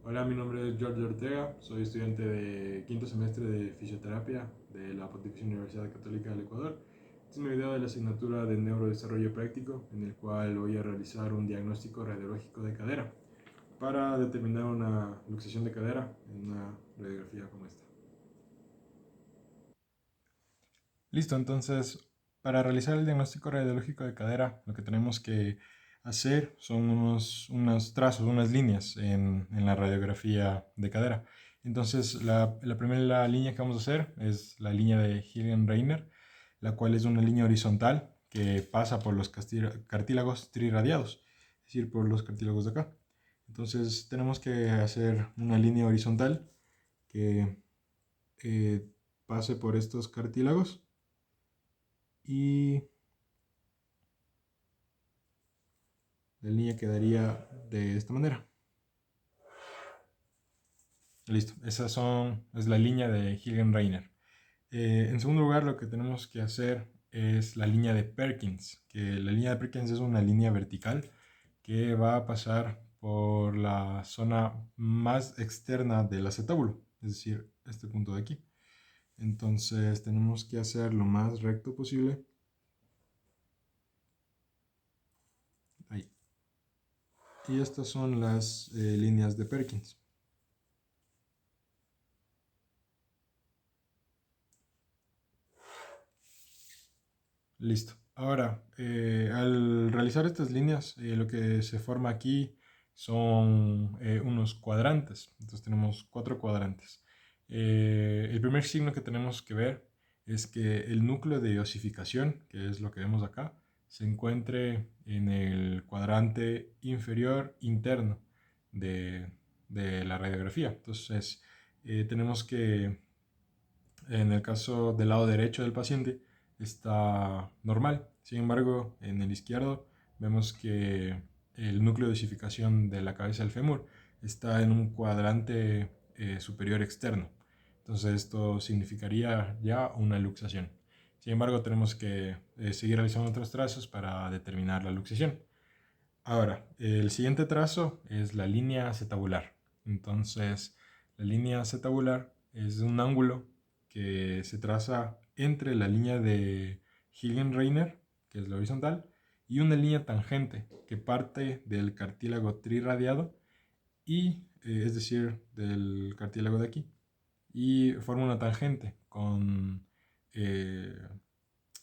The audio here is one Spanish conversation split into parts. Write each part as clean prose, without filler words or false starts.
Hola, mi nombre es George Ortega, soy estudiante de quinto semestre de fisioterapia de la Pontificia Universidad Católica del Ecuador. Este es mi video de la asignatura de neurodesarrollo práctico, en el cual voy a realizar un diagnóstico radiológico de cadera para determinar una luxación de cadera en una radiografía como esta. Listo, entonces, para realizar el diagnóstico radiológico de cadera, lo que tenemos que hacer son unos trazos, unas líneas en la radiografía de cadera. Entonces, la primera línea que vamos a hacer es la línea de Hilgen-Reiner, la cual es una línea horizontal que pasa por los cartílagos triradiados, es decir, por los cartílagos de acá. Entonces, tenemos que hacer una línea horizontal que pase por estos cartílagos y la línea quedaría de esta manera. Listo, es la línea de Hilgen-Reiner. En segundo lugar, lo que tenemos que hacer es la línea de Perkins, que la línea de Perkins es una línea vertical que va a pasar por la zona más externa del acetábulo, es decir, este punto de aquí. Entonces tenemos que hacer lo más recto posible. Ahí. Y estas son las líneas de Perkins. Listo. Ahora, al realizar estas líneas, lo que se forma aquí son unos cuadrantes. Entonces tenemos cuatro cuadrantes. El primer signo que tenemos que ver es que el núcleo de osificación, que es lo que vemos acá, se encuentre en el cuadrante inferior interno de, de la radiografía. Entonces, tenemos que en el caso del lado derecho del paciente está normal. Sin embargo, en el izquierdo vemos que el núcleo de osificación de la cabeza del fémur está en un cuadrante superior externo. Entonces esto significaría ya una luxación. Sin embargo, tenemos que seguir realizando otros trazos para determinar la luxación. Ahora, el siguiente trazo es la línea acetabular. Entonces, la línea acetabular es un ángulo que se traza entre la línea de Hilgen-Reiner, que es la horizontal, y una línea tangente que parte del cartílago triradiado y, es decir, del cartílago de aquí, y forma una tangente con eh,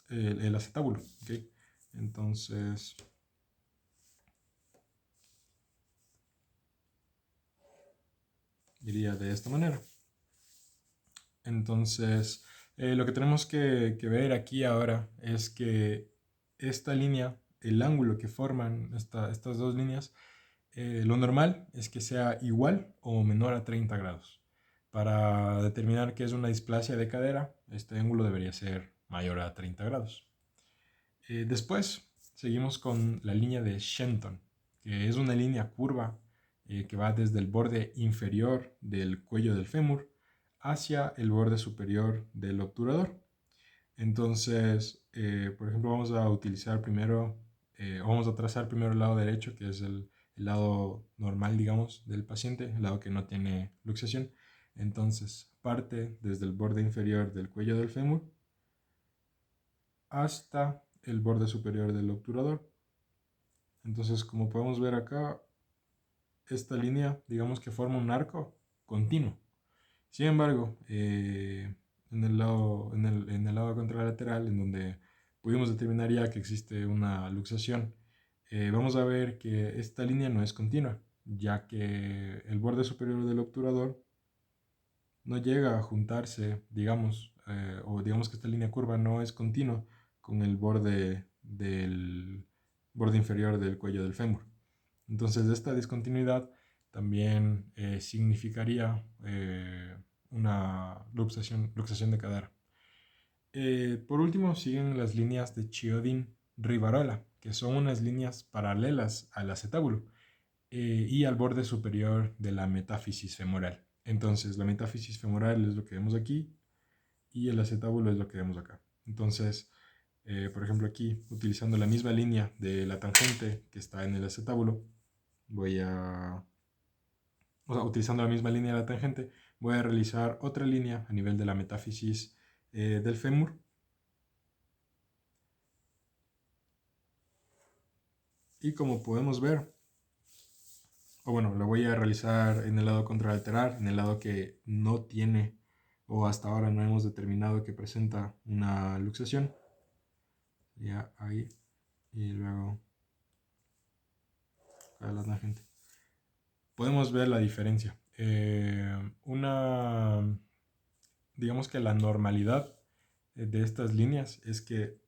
el acetábulo. ¿Okay? Entonces, iría de esta manera. Entonces, lo que tenemos que ver aquí ahora es que esta línea, el ángulo que forman estas dos líneas, lo normal es que sea igual o menor a 30 grados. Para determinar qué es una displasia de cadera, este ángulo debería ser mayor a 30 grados. Después, seguimos con la línea de Shenton, que es una línea curva que va desde el borde inferior del cuello del fémur hacia el borde superior del obturador. Entonces, por ejemplo, vamos a utilizar primero, vamos a trazar primero el lado derecho, que es el lado normal, digamos, del paciente, el lado que no tiene luxación. Entonces, parte desde el borde inferior del cuello del fémur hasta el borde superior del obturador. Entonces, como podemos ver acá, esta línea, digamos que forma un arco continuo. Sin embargo, en el lado contralateral, en donde pudimos determinar ya que existe una luxación, vamos a ver que esta línea no es continua, ya que el borde superior del obturador no llega a juntarse, digamos, o digamos que esta línea curva no es continua con el borde del borde inferior del cuello del fémur. Entonces, esta discontinuidad también significaría una luxación de cadera. Por último, siguen las líneas de Chiodin-Rivarola, que son unas líneas paralelas al acetábulo y al borde superior de la metáfisis femoral. Entonces, la metáfisis femoral es lo que vemos aquí y el acetábulo es lo que vemos acá. Entonces, por ejemplo, aquí, utilizando la misma línea de la tangente que está en el acetábulo, voy a o sea, utilizando la misma línea de la tangente, voy a realizar otra línea a nivel de la metáfisis del fémur. Y como podemos ver, o bueno, lo voy a realizar en el lado contralateral, en el lado que no tiene, o hasta ahora no hemos determinado que presenta una luxación. Ya ahí, y luego a la tangente. Podemos ver la diferencia. Digamos que la normalidad de estas líneas es que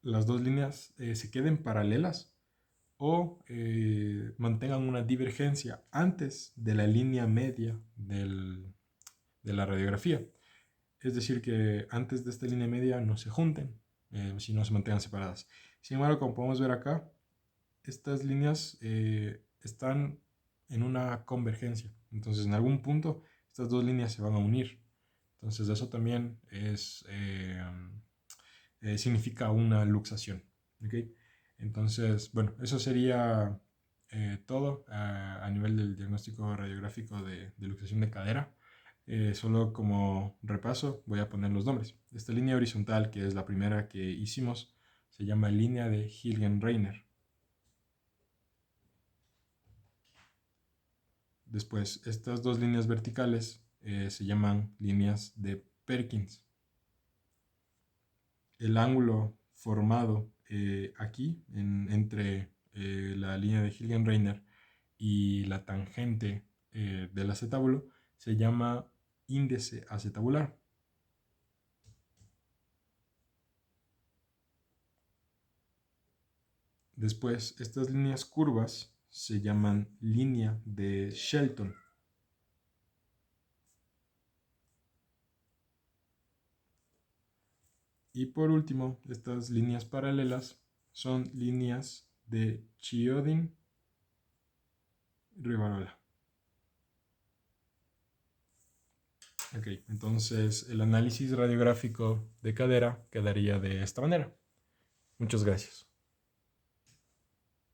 las dos líneas se queden paralelas o mantengan una divergencia antes de la línea media de la radiografía. Es decir, que antes de esta línea media no se junten, sino se mantengan separadas. Sin embargo, como podemos ver acá, estas líneas están en una convergencia. Entonces, en algún punto, estas dos líneas se van a unir. Entonces, eso también significa una luxación. ¿Okay? Entonces, bueno, eso sería todo a nivel del diagnóstico radiográfico de luxación de cadera. Solo como repaso voy a poner los nombres. Esta línea horizontal, que es la primera que hicimos, se llama línea de Hilgenreiner. Después, estas dos líneas verticales se llaman líneas de Perkins. El ángulo formado aquí entre la línea de Hilgenreiner y la tangente del acetábulo se llama índice acetabular. Después, estas líneas curvas se llaman línea de Shelton. Y por último, estas líneas paralelas son líneas de Chiodin-Rivarola. Ok, entonces el análisis radiográfico de cadera quedaría de esta manera. Muchas gracias.